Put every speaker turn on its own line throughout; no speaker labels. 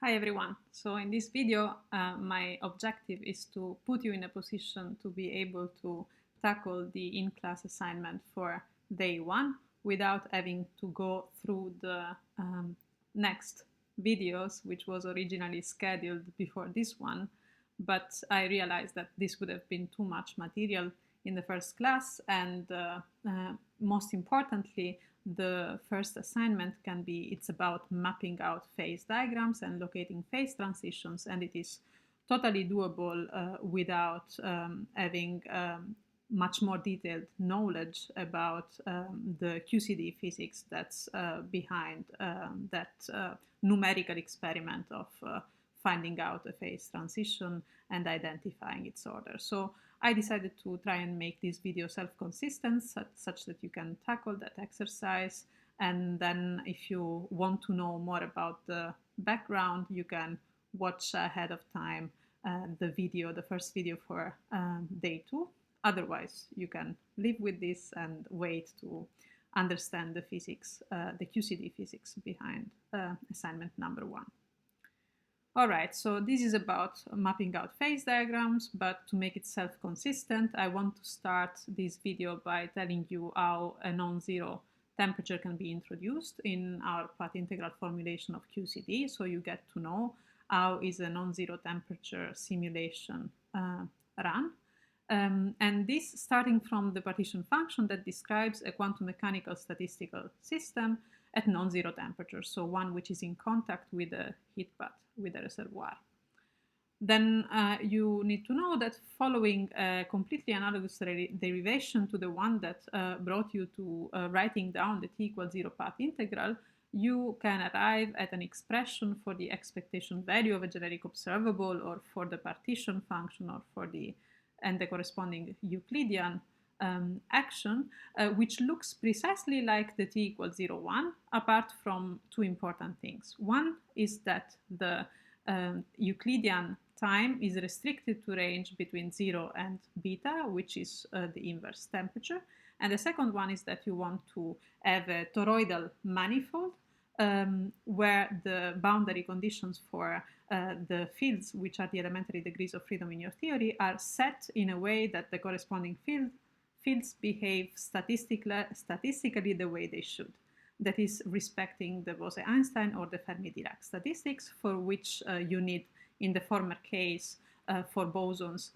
Hi everyone. So in this video, my objective is to put you in a position to be able to tackle the in-class assignment for day one without having to go through the next videos, which was originally scheduled before this one. But I realized that this would have been too much material in the first class, and most importantly, the first assignment it's about mapping out phase diagrams and locating phase transitions, and it is totally doable without having much more detailed knowledge about the QCD physics that's behind that numerical experiment of finding out a phase transition and identifying its order. So I decided to try and make this video self-consistent such that you can tackle that exercise. And then if you want to know more about the background, you can watch ahead of time the first video for day two. Otherwise, you can live with this and wait to understand the physics, the QCD physics behind assignment number one. All right, so this is about mapping out phase diagrams, but to make it self-consistent, I want to start this video by telling you how a non-zero temperature can be introduced in our path integral formulation of QCD, so you get to know how is a non-zero temperature simulation run. And this starting from the partition function that describes a quantum mechanical statistical system at non-zero temperature, so one which is in contact with a heat bath, with a reservoir. Then you need to know that following a completely analogous derivation to the one that brought you to writing down the t=0 path integral, you can arrive at an expression for the expectation value of a generic observable, or for the partition function, or for the corresponding Euclidean action, which looks precisely like the t=0,1, apart from two important things. One is that the Euclidean time is restricted to range between 0 and beta, which is the inverse temperature. And the second one is that you want to have a toroidal manifold where the boundary conditions for the fields, which are the elementary degrees of freedom in your theory, are set in a way that the corresponding fields behave statistically the way they should. That is, respecting the Bose-Einstein or the Fermi-Dirac statistics, for which you need, in the former case, for bosons,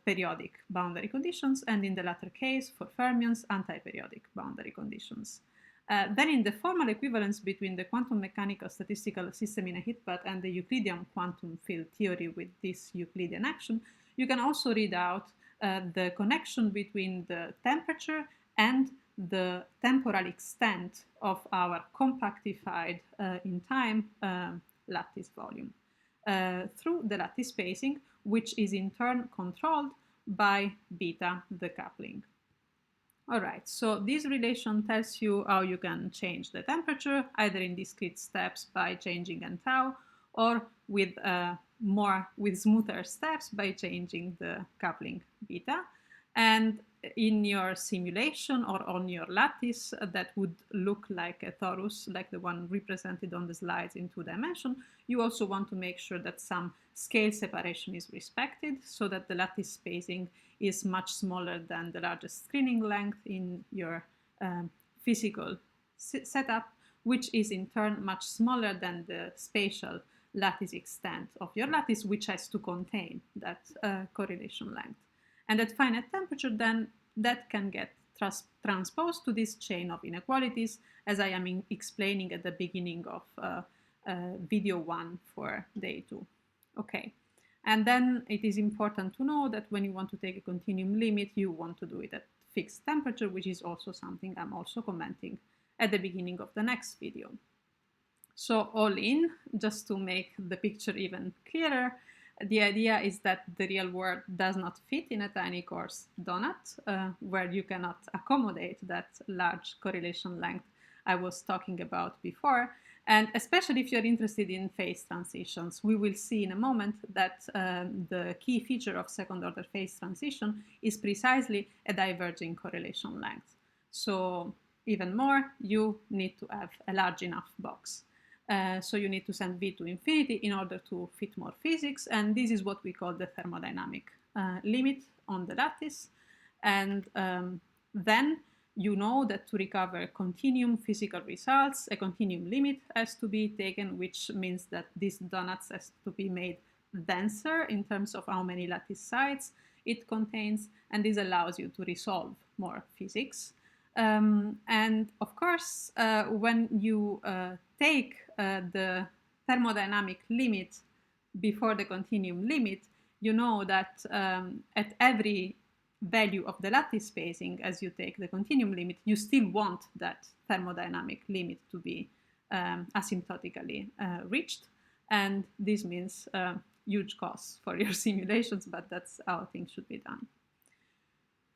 periodic boundary conditions, and in the latter case, for fermions, anti-periodic boundary conditions. Then in the formal equivalence between the quantum mechanical statistical system in a heat bath and the Euclidean quantum field theory with this Euclidean action, you can also read out the connection between the temperature and the temporal extent of our compactified in time lattice volume through the lattice spacing, which is in turn controlled by beta, the coupling. All right, so this relation tells you how you can change the temperature, either in discrete steps by changing n tau, or with smoother steps by changing the coupling beta. And in your simulation or on your lattice that would look like a torus, like the one represented on the slides in 2 dimensions, you also want to make sure that some scale separation is respected, so that the lattice spacing is much smaller than the largest screening length in your physical setup, which is in turn much smaller than the spatial lattice extent of your lattice, which has to contain that correlation length. And at finite temperature, then, that can get transposed to this chain of inequalities, as I am explaining at the beginning of video 1 for day 2. Okay, and then it is important to know that when you want to take a continuum limit, you want to do it at fixed temperature, which is also something I'm also commenting at the beginning of the next video. So all in, just to make the picture even clearer, the idea is that the real world does not fit in a tiny coarse donut, where you cannot accommodate that large correlation length I was talking about before. And especially if you're interested in phase transitions, we will see in a moment that the key feature of second-order phase transition is precisely a diverging correlation length. So even more, you need to have a large enough box. So you need to send v to infinity in order to fit more physics, and this is what we call the thermodynamic limit on the lattice. And then you know that to recover continuum physical results, a continuum limit has to be taken, which means that this donut has to be made denser in terms of how many lattice sites it contains, and this allows you to resolve more physics. And of course, when you take the thermodynamic limit before the continuum limit, you know that at every value of the lattice spacing, as you take the continuum limit, you still want that thermodynamic limit to be asymptotically reached. And this means huge costs for your simulations, but that's how things should be done.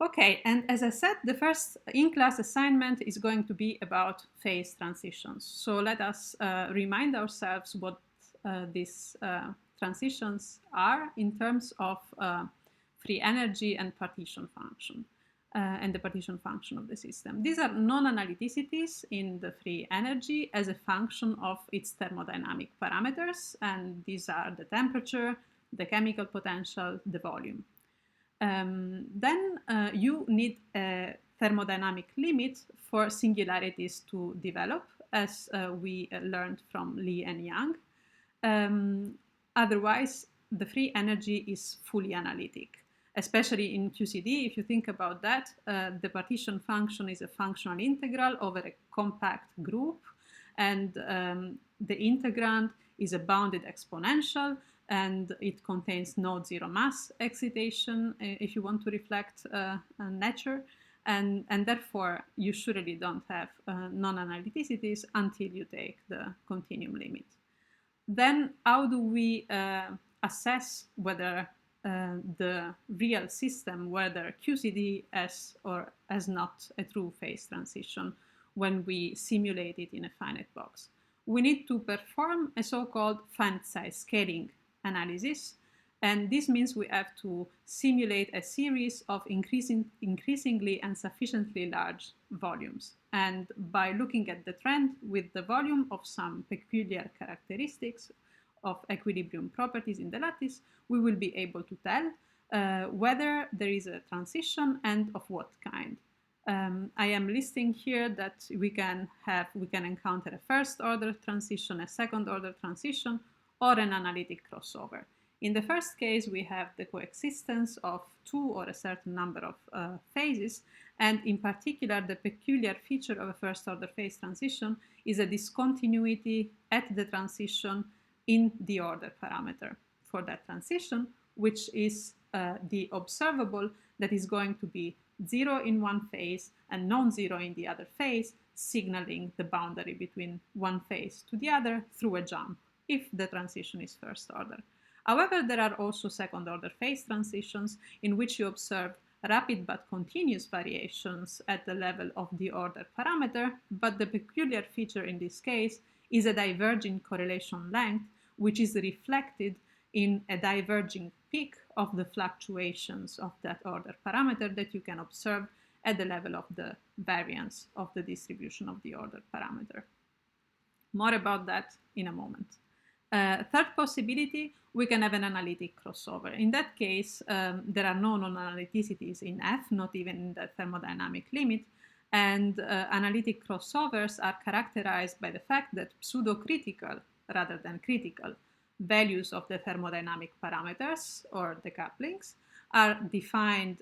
Okay, and as I said, the first in-class assignment is going to be about phase transitions. So let us remind ourselves what these transitions are in terms of free energy and partition function, and the partition function of the system. These are non-analyticities in the free energy as a function of its thermodynamic parameters, and these are the temperature, the chemical potential, the volume. Then you need a thermodynamic limit for singularities to develop, as we learned from Lee and Yang. Otherwise, the free energy is fully analytic. Especially in QCD, if you think about that, the partition function is a functional integral over a compact group, and the integrand is a bounded exponential, and it contains no zero mass excitation if you want to reflect nature, and therefore you surely don't have non-analyticities until you take the continuum limit. Then how do we assess whether the real system, whether QCD has or has not a true phase transition when we simulate it in a finite box? We need to perform a so-called finite size scaling analysis, and this means we have to simulate a series of increasingly and sufficiently large volumes. And by looking at the trend with the volume of some peculiar characteristics of equilibrium properties in the lattice, we will be able to tell whether there is a transition and of what kind. I am listing here that we can encounter a first order transition, a second order transition, or an analytic crossover. In the first case, we have the coexistence of two or a certain number of phases, and in particular, the peculiar feature of a first order phase transition is a discontinuity at the transition in the order parameter for that transition, which is the observable that is going to be zero in one phase and non-zero in the other phase, signaling the boundary between one phase to the other through a jump, if the transition is first order. However, there are also second order phase transitions in which you observe rapid but continuous variations at the level of the order parameter, but the peculiar feature in this case is a diverging correlation length, which is reflected in a diverging peak of the fluctuations of that order parameter that you can observe at the level of the variance of the distribution of the order parameter. More about that in a moment. Third possibility, we can have an analytic crossover. In that case, there are no non-analyticities in F, not even in the thermodynamic limit, and analytic crossovers are characterized by the fact that pseudo-critical rather than critical values of the thermodynamic parameters or the couplings are defined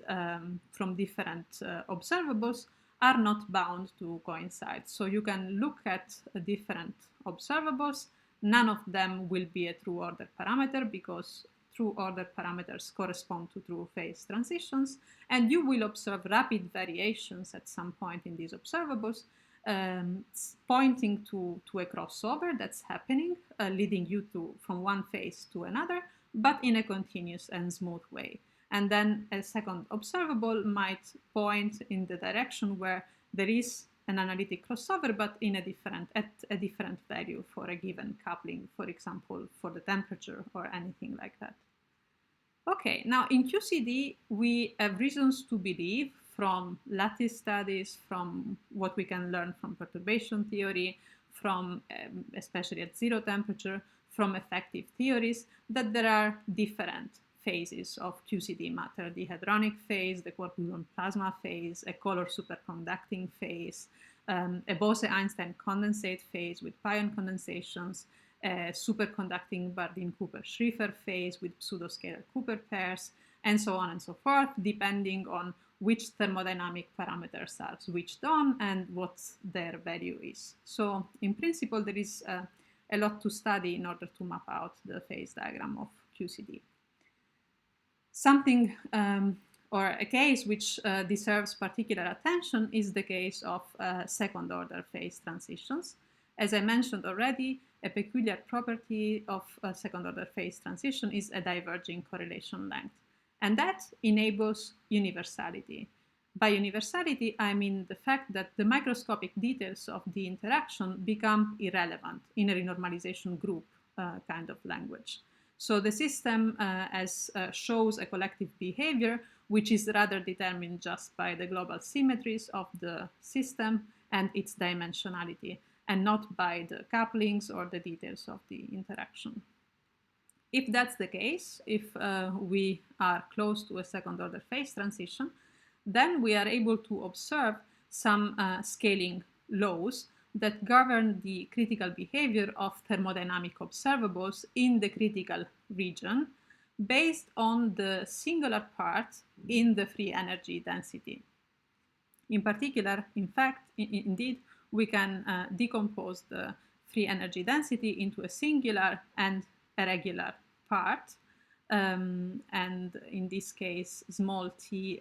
from different observables, are not bound to coincide. So you can look at different observables. None of them will be a true order parameter because true order parameters correspond to true phase transitions, and you will observe rapid variations at some point in these observables, pointing to a crossover that's happening, leading you from one phase to another, but in a continuous and smooth way. And then a second observable might point in the direction where there is an analytic crossover, but at a different value for a given coupling, for example, for the temperature or anything like that. Okay, now in QCD, we have reasons to believe from lattice studies, from what we can learn from perturbation theory, from, especially at zero temperature, from effective theories, that there are different phases of QCD matter: the hadronic phase, the quark-gluon plasma phase, a color superconducting phase, a Bose-Einstein condensate phase with pion condensations, a superconducting Bardeen-Cooper-Schrieffer phase with pseudoscalar Cooper pairs, and so on and so forth, depending on which thermodynamic parameters are switched on and what their value is. So in principle, there is a lot to study in order to map out the phase diagram of QCD. Something or a case which deserves particular attention is the case of second order phase transitions. As I mentioned already, a peculiar property of a second order phase transition is a diverging correlation length, and that enables universality. By universality, I mean the fact that the microscopic details of the interaction become irrelevant in a renormalization group kind of language. So the system shows a collective behavior which is rather determined just by the global symmetries of the system and its dimensionality, and not by the couplings or the details of the interaction. If that's the case, if we are close to a second order phase transition, then we are able to observe some scaling laws that govern the critical behavior of thermodynamic observables in the critical region based on the singular part in the free energy density. In particular, in fact, indeed, we can decompose the free energy density into a singular and a regular part. And in this case, small t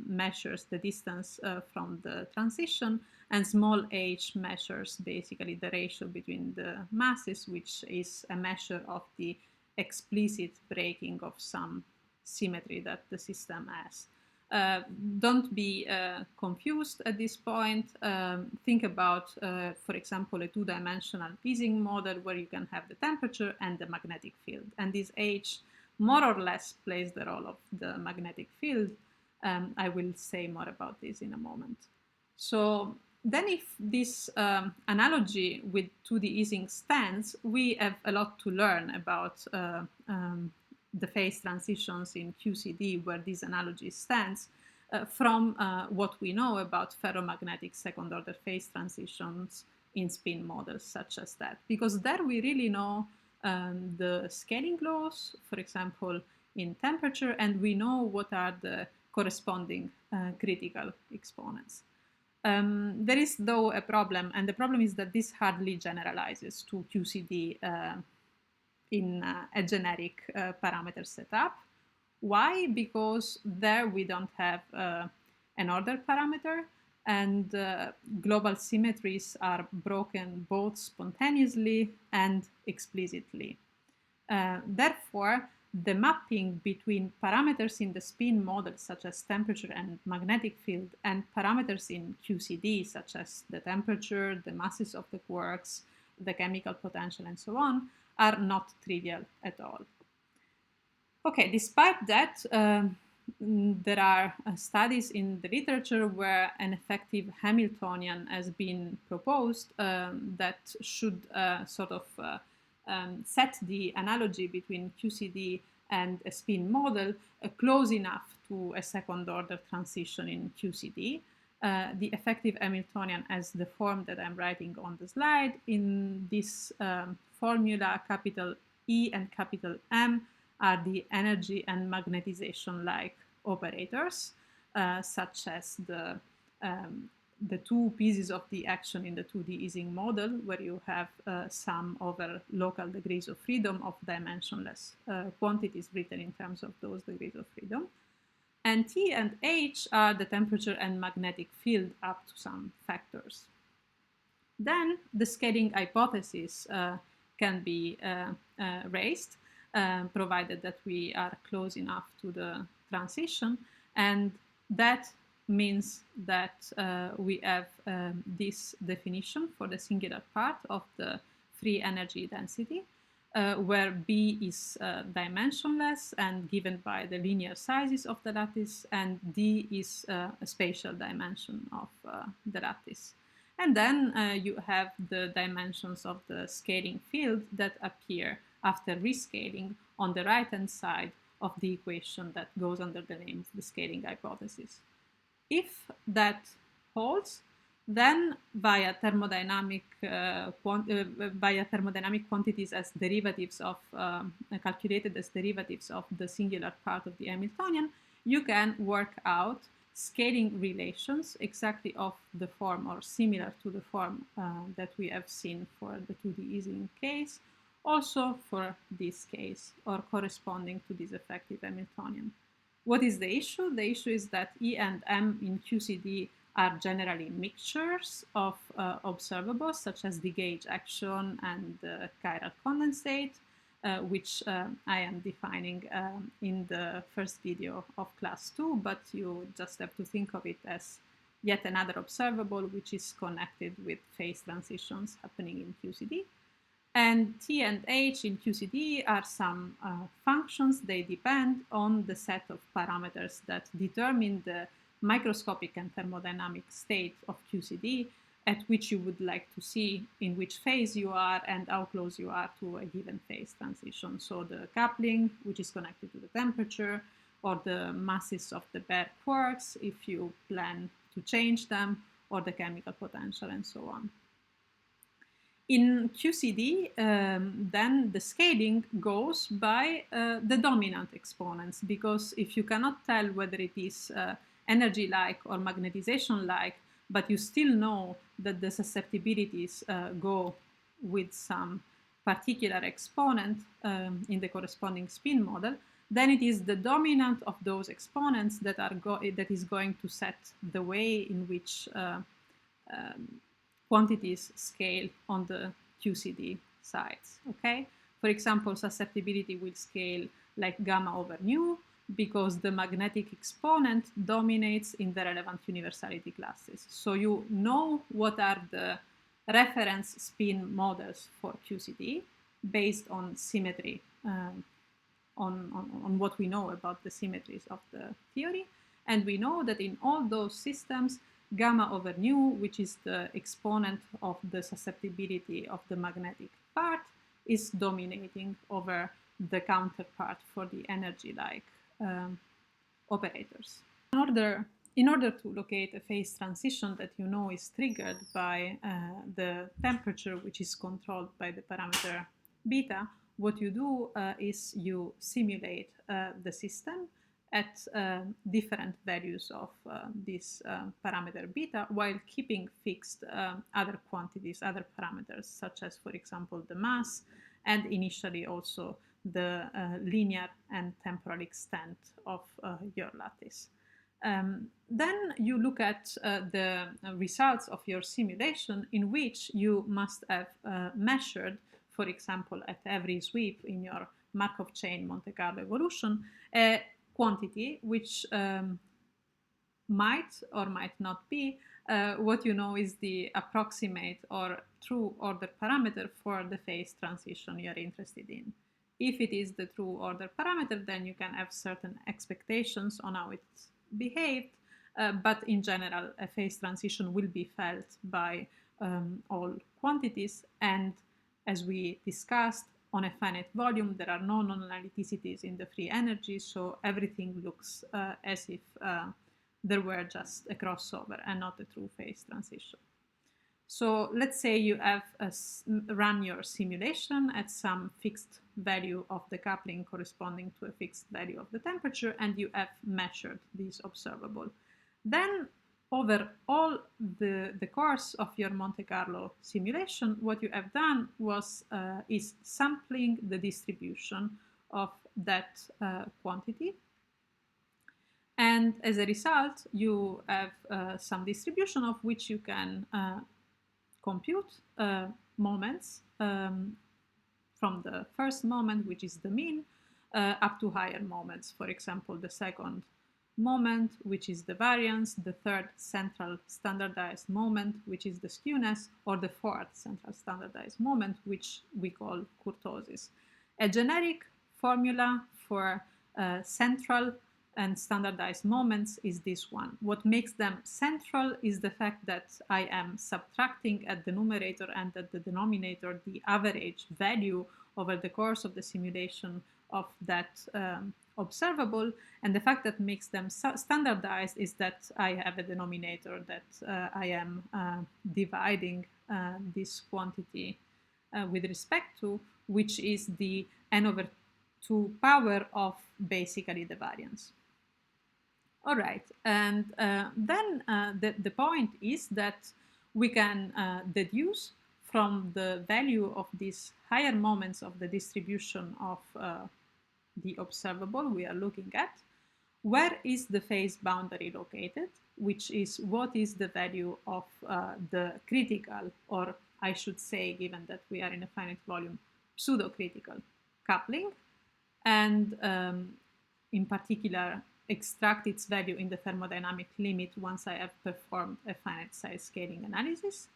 measures the distance from the transition, and small h measures basically the ratio between the masses, which is a measure of the explicit breaking of some symmetry that the system has. Don't be confused at this point. Think about, for example, a two-dimensional Ising model where you can have the temperature and the magnetic field. And this H more or less plays the role of the magnetic field. I will say more about this in a moment. So then if this analogy with 2D Ising stands, we have a lot to learn about the phase transitions in QCD where this analogy stands from what we know about ferromagnetic second order phase transitions in spin models such as that. Because there we really know the scaling laws, for example, in temperature, and we know what are the corresponding critical exponents. There is, though, a problem, and the problem is that this hardly generalizes to QCD in a generic parameter setup. Why? Because there we don't have an order parameter, and global symmetries are broken both spontaneously and explicitly. Therefore, the mapping between parameters in the spin model, such as temperature and magnetic field, and parameters in QCD, such as the temperature, the masses of the quarks, the chemical potential, and so on, are not trivial at all. Okay, despite that, there are studies in the literature where an effective Hamiltonian has been proposed that should sort of set the analogy between QCD and a spin model close enough to a second order transition in QCD. The effective Hamiltonian has the form that I'm writing on the slide. In this formula, capital E and capital M are the energy and magnetization-like operators, such as the two pieces of the action in the 2D Ising model, where you have sum over local degrees of freedom of dimensionless quantities written in terms of those degrees of freedom. And T and H are the temperature and magnetic field up to some factors. Then the scaling hypothesis can be raised, provided that we are close enough to the transition, and that means that we have this definition for the singular part of the free energy density, where B is dimensionless and given by the linear sizes of the lattice, and D is a spatial dimension of the lattice. And then you have the dimensions of the scaling field that appear after rescaling on the right-hand side of the equation that goes under the name of the scaling hypothesis. If that holds, then via thermodynamic quantities as derivatives of calculated as derivatives of the singular part of the Hamiltonian, you can work out scaling relations exactly of the form or similar to the form that we have seen for the 2D Ising case, also for this case or corresponding to this effective Hamiltonian. What is the issue? The issue is that E and M in QCD are generally mixtures of observables, such as the gauge action and the chiral condensate, which I am defining in the first video of class 2, but you just have to think of it as yet another observable which is connected with phase transitions happening in QCD. And T and H in QCD are some functions. They depend on the set of parameters that determine the microscopic and thermodynamic state of QCD at which you would like to see in which phase you are and how close you are to a given phase transition. So the coupling, which is connected to the temperature, or the masses of the bare quarks, if you plan to change them, or the chemical potential, and so on. In QCD, then the scaling goes by the dominant exponents, because if you cannot tell whether it is energy-like or magnetization-like, but you still know that the susceptibilities go with some particular exponent in the corresponding spin model, then it is the dominant of those exponents that is going to set the way in which quantities scale on the QCD sides, okay? For example, susceptibility will scale like gamma over nu because the magnetic exponent dominates in the relevant universality classes. So you know what are the reference spin models for QCD based on symmetry, on what we know about the symmetries of the theory. And we know that in all those systems, gamma over nu, which is the exponent of the susceptibility of the magnetic part, is dominating over the counterpart for the energy-like operators. In order to locate a phase transition that you know is triggered by the temperature, which is controlled by the parameter beta, what you do is you simulate the system at different values of this parameter beta, while keeping fixed other quantities, other parameters, such as, for example, the mass, and initially also the linear and temporal extent of your lattice. Then you look at the results of your simulation, in which you must have measured, for example, at every sweep in your Markov chain Monte Carlo evolution, a quantity which might or might not be what you know is the approximate or true order parameter for the phase transition you're interested in. If it is the true order parameter, then you can have certain expectations on how it's behaved, but in general, a phase transition will be felt by all quantities, and as we discussed, on a finite volume, there are no non-analyticities in the free energy, so everything looks as if there were just a crossover and not a true phase transition. So let's say you have run your simulation at some fixed value of the coupling corresponding to a fixed value of the temperature, and you have measured this observable. Then over all the course of your Monte Carlo simulation, what you have done is sampling the distribution of that quantity. And as a result, you have some distribution of which you can compute moments from the first moment, which is the mean, up to higher moments. For example, the second moment, which is the variance, the third central standardized moment, which is the skewness, or the fourth central standardized moment, which we call kurtosis. A generic formula for central and standardized moments is this one. What makes them central is the fact that I am subtracting at the numerator and at the denominator the average value over the course of the simulation of that observable, and the fact that makes them standardized is that I have a denominator that I am dividing this quantity with respect to, which is the n/2 power of basically the variance. All right, and then the point is that we can deduce from the value of these higher moments of the distribution of the observable we are looking at, where is the phase boundary located, which is what is the value of the critical, or I should say, given that we are in a finite volume, pseudo-critical coupling, and in particular extract its value in the thermodynamic limit once I have performed a finite size scaling analysis,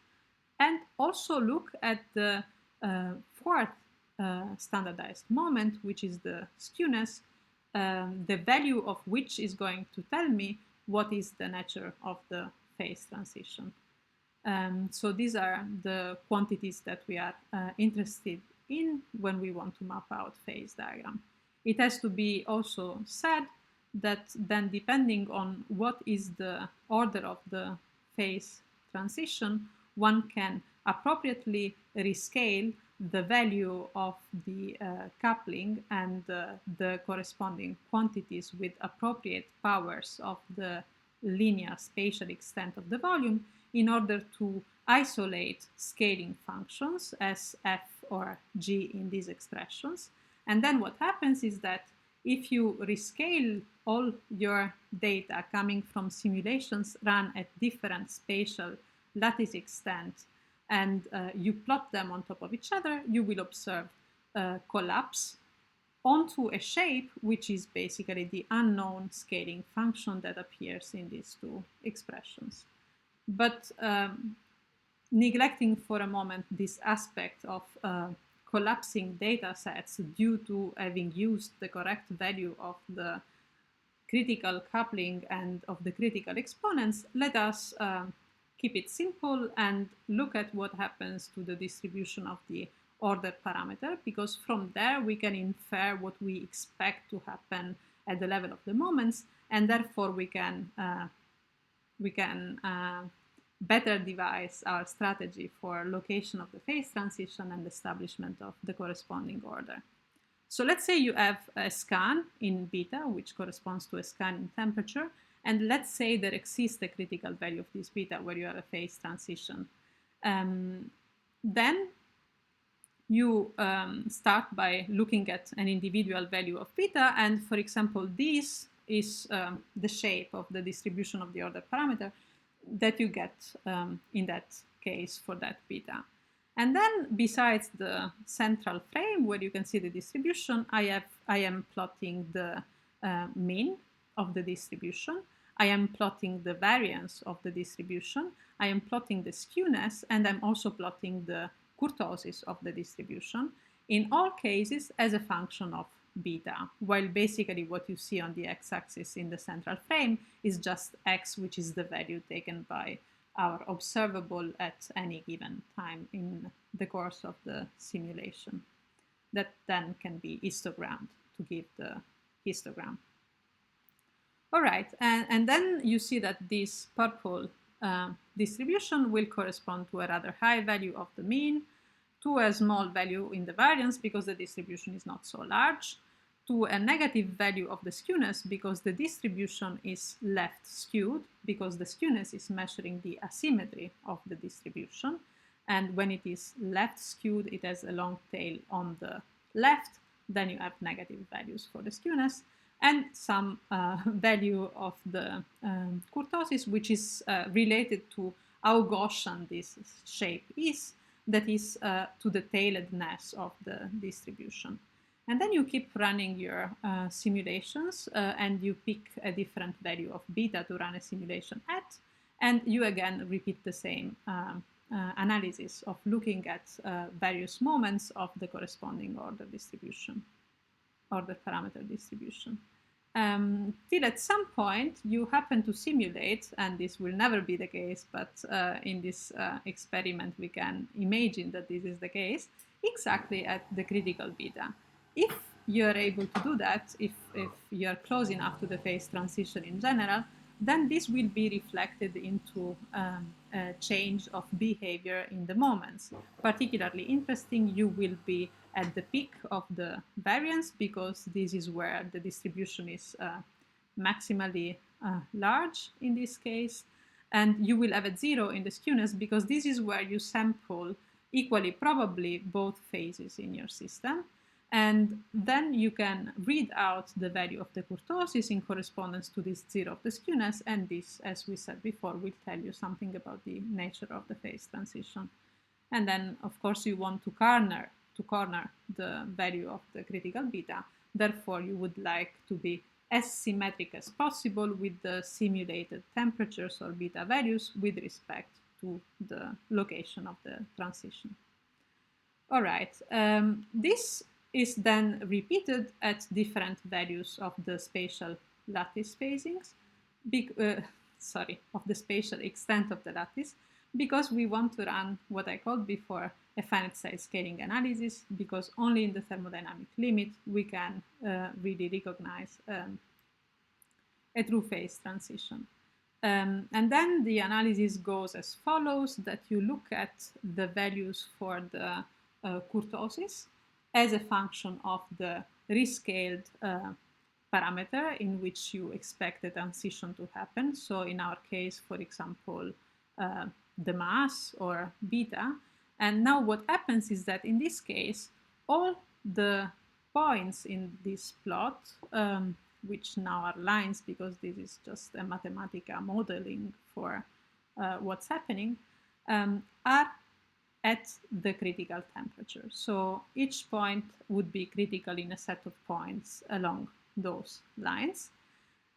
and also look at the fourth standardized moment, which is the skewness, the value of which is going to tell me what is the nature of the phase transition. So these are the quantities that we are interested in when we want to map out phase diagram. It has to be also said that then, depending on what is the order of the phase transition, one can appropriately rescale the value of the coupling and the corresponding quantities with appropriate powers of the linear spatial extent of the volume in order to isolate scaling functions as f or g in these expressions. And then what happens is that if you rescale all your data coming from simulations run at different spatial lattice extent and you plot them on top of each other, you will observe collapse onto a shape which is basically the unknown scaling function that appears in these two expressions. But neglecting for a moment this aspect of collapsing data sets due to having used the correct value of the critical coupling and of the critical exponents, let us keep it simple and look at what happens to the distribution of the order parameter, because from there we can infer what we expect to happen at the level of the moments, and therefore we can better devise our strategy for location of the phase transition and establishment of the corresponding order. So let's say you have a scan in beta, which corresponds to a scan in temperature, and let's say there exists a critical value of this beta where you have a phase transition. Then you start by looking at an individual value of beta, and for example, this is the shape of the distribution of the order parameter that you get in that case for that beta. And then besides the central frame where you can see the distribution, I am plotting the mean of the distribution. I am plotting the variance of the distribution. I am plotting the skewness, and I'm also plotting the kurtosis of the distribution, in all cases as a function of beta, while basically what you see on the x-axis in the central frame is just x, which is the value taken by our observable at any given time in the course of the simulation. That then can be histogrammed to give the histogram. All right, and then you see that this purple distribution will correspond to a rather high value of the mean, to a small value in the variance because the distribution is not so large, to a negative value of the skewness because the distribution is left skewed, because the skewness is measuring the asymmetry of the distribution. And when it is left skewed, it has a long tail on the left. Then you have negative values for the skewness and some value of the kurtosis, which is related to how Gaussian this shape is, that is to the tailedness of the distribution. And then you keep running your simulations and you pick a different value of beta to run a simulation at, and you again repeat the same analysis of looking at various moments of the corresponding order distribution, order parameter distribution. till at some point you happen to simulate, and this will never be the case, but in this experiment we can imagine that this is the case, exactly at the critical beta. If you're able to do that, if you're close enough to the phase transition in general, then this will be reflected into a change of behavior in the moments. Particularly interesting, you will be at the peak of the variance, because this is where the distribution is maximally large in this case. And you will have a zero in the skewness, because this is where you sample equally probably both phases in your system. And then you can read out the value of the kurtosis in correspondence to this zero of the skewness. And this, as we said before, will tell you something about the nature of the phase transition. And then, of course, you want to corner the value of the critical beta. Therefore, you would like to be as symmetric as possible with the simulated temperatures or beta values with respect to the location of the transition. All right, this is then repeated at different values of the spatial lattice phasings, of the spatial extent of the lattice, because we want to run what I called before a finite size scaling analysis, because only in the thermodynamic limit we can really recognize a true phase transition. And then the analysis goes as follows, that you look at the values for the kurtosis as a function of the rescaled parameter in which you expect the transition to happen. So in our case, for example, the mass or beta. And now what happens is that in this case, all the points in this plot, which now are lines because this is just a Mathematica modeling for what's happening, are at the critical temperature. So each point would be critical in a set of points along those lines.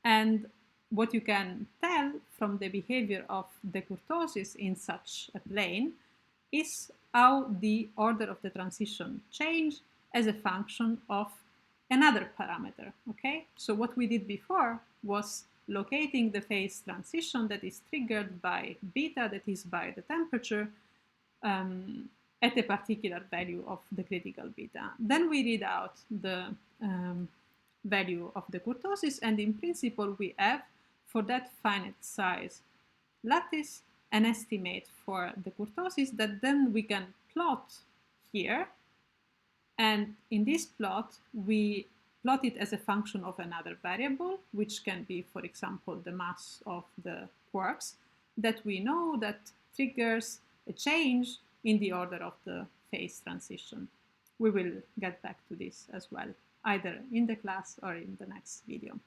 And what you can tell from the behavior of the kurtosis in such a plane is how the order of the transition change as a function of another parameter, okay? So what we did before was locating the phase transition that is triggered by beta, that is by the temperature, at a particular value of the critical beta. Then we read out the value of the kurtosis, and in principle we have for that finite size lattice an estimate for the kurtosis that then we can plot here. And in this plot, we plot it as a function of another variable, which can be, for example, the mass of the quarks that we know that triggers a change in the order of the phase transition. We will get back to this as well, either in the class or in the next video.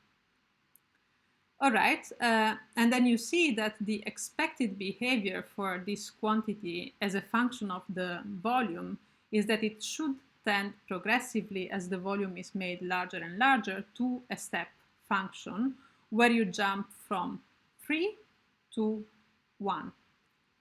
All right, and then you see that the expected behavior for this quantity as a function of the volume is that it should tend progressively, as the volume is made larger and larger, to a step function where you jump from 3 to 1.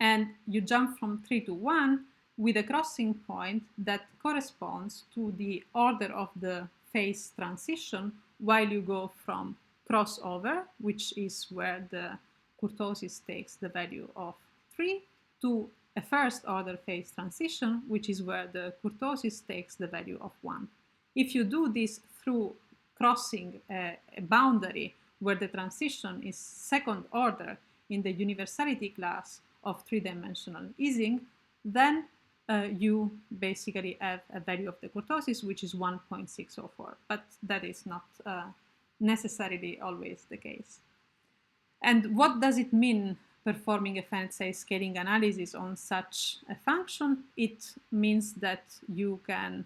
And you jump from 3 to 1 with a crossing point that corresponds to the order of the phase transition while you go from crossover, which is where the kurtosis takes the value of 3, to a first order phase transition, which is where the kurtosis takes the value of 1. If you do this through crossing a boundary where the transition is second order in the universality class of three-dimensional Ising, then you basically have a value of the kurtosis, which is 1.604, but that is not necessarily always the case. And what does it mean performing a finite size scaling analysis on such a function? It means that you can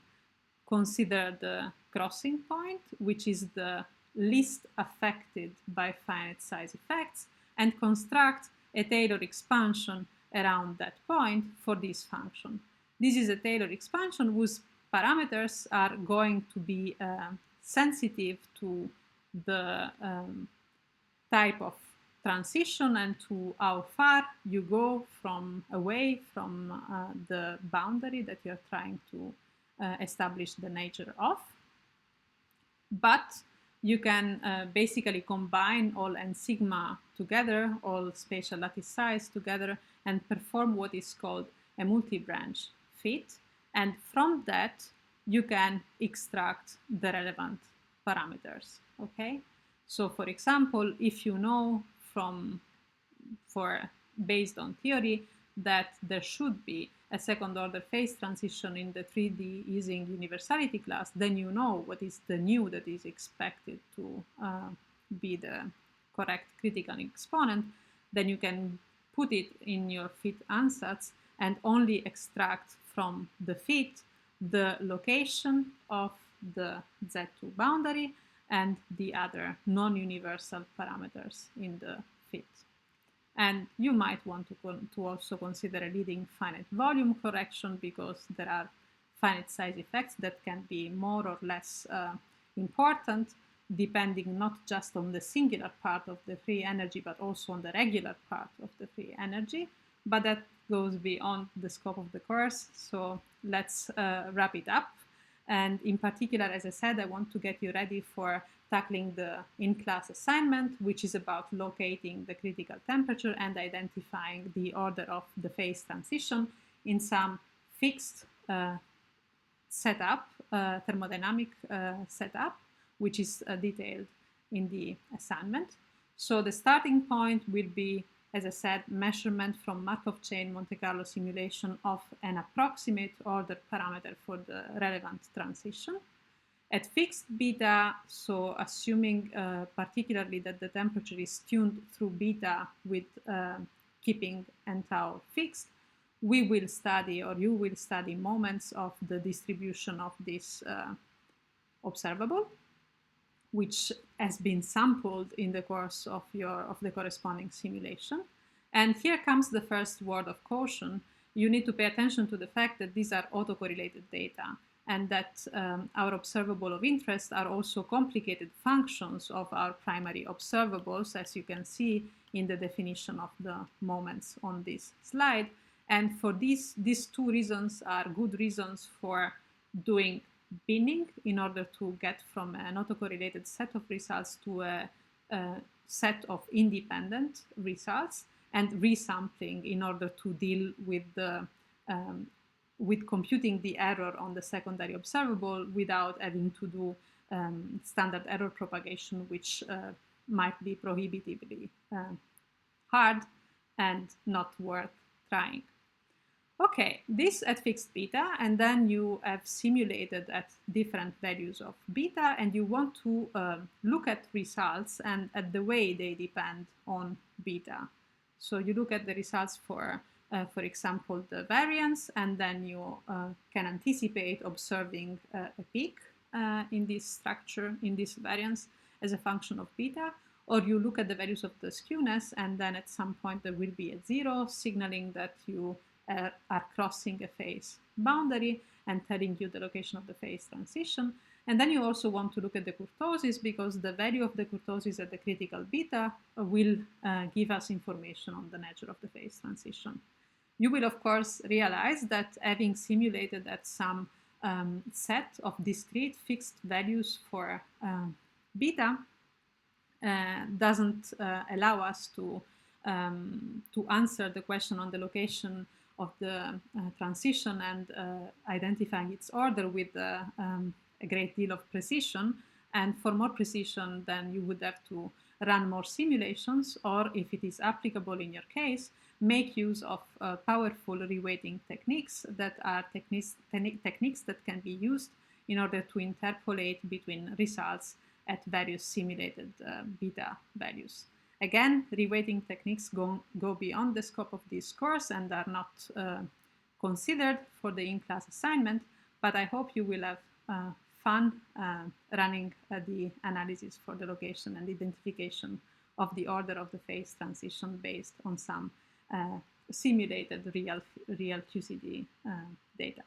consider the crossing point, which is the least affected by finite size effects, and construct a Taylor expansion around that point for this function. This is a Taylor expansion whose parameters are going to be sensitive to the type of transition and to how far you go from away from the boundary that you're trying to establish the nature of. But you can basically combine all n sigma together, all spatial lattice size together, and perform what is called a multi-branch fit. And from that, you can extract the relevant parameters, okay? So for example, if you know based on theory that there should be a second order phase transition in the 3D Ising universality class, then you know what is the nu that is expected to be the correct critical exponent. Then you can put it in your fit ansatz and only extract from the fit the location of the Z2 boundary and the other non-universal parameters in the fit. And you might want to also consider a leading finite volume correction, because there are finite size effects that can be more or less important, depending not just on the singular part of the free energy, but also on the regular part of the free energy. But that goes beyond the scope of the course, so let's wrap it up. And in particular, as I said, I want to get you ready for tackling the in-class assignment, which is about locating the critical temperature and identifying the order of the phase transition in some fixed setup, thermodynamic setup, which is detailed in the assignment. So the starting point will be, as I said, measurement from Markov chain Monte Carlo simulation of an approximate order parameter for the relevant transition. At fixed beta, so assuming particularly that the temperature is tuned through beta with keeping n tau fixed, we will study, or you will study, moments of the distribution of this observable, which has been sampled in the course of the corresponding simulation. And here comes the first word of caution. You need to pay attention to the fact that these are autocorrelated data, and that our observable of interest are also complicated functions of our primary observables, as you can see in the definition of the moments on this slide. And for these two reasons are good reasons for doing binning in order to get from an autocorrelated set of results to a set of independent results, and resampling in order to deal with the with computing the error on the secondary observable without having to do standard error propagation, which might be prohibitively hard and not worth trying. Okay, this at fixed beta, and then you have simulated at different values of beta, and you want to look at results and at the way they depend on beta. So you look at the results for example, the variance, and then you can anticipate observing a peak in this structure, in this variance, as a function of beta. Or you look at the values of the skewness, and then at some point there will be a zero, signaling that you are crossing a phase boundary and telling you the location of the phase transition. And then you also want to look at the kurtosis, because the value of the kurtosis at the critical beta will give us information on the nature of the phase transition. You will, of course, realize that having simulated at some set of discrete fixed values for beta doesn't allow us to answer the question on the location of the transition and identifying its order with a great deal of precision. And for more precision, then you would have to run more simulations, or if it is applicable in your case, make use of powerful reweighting techniques that are techniques that can be used in order to interpolate between results at various simulated beta values. Again, reweighting techniques go beyond the scope of this course and are not considered for the in-class assignment, but I hope you will have fun running the analysis for the location and identification of the order of the phase transition based on some simulated real QCD data.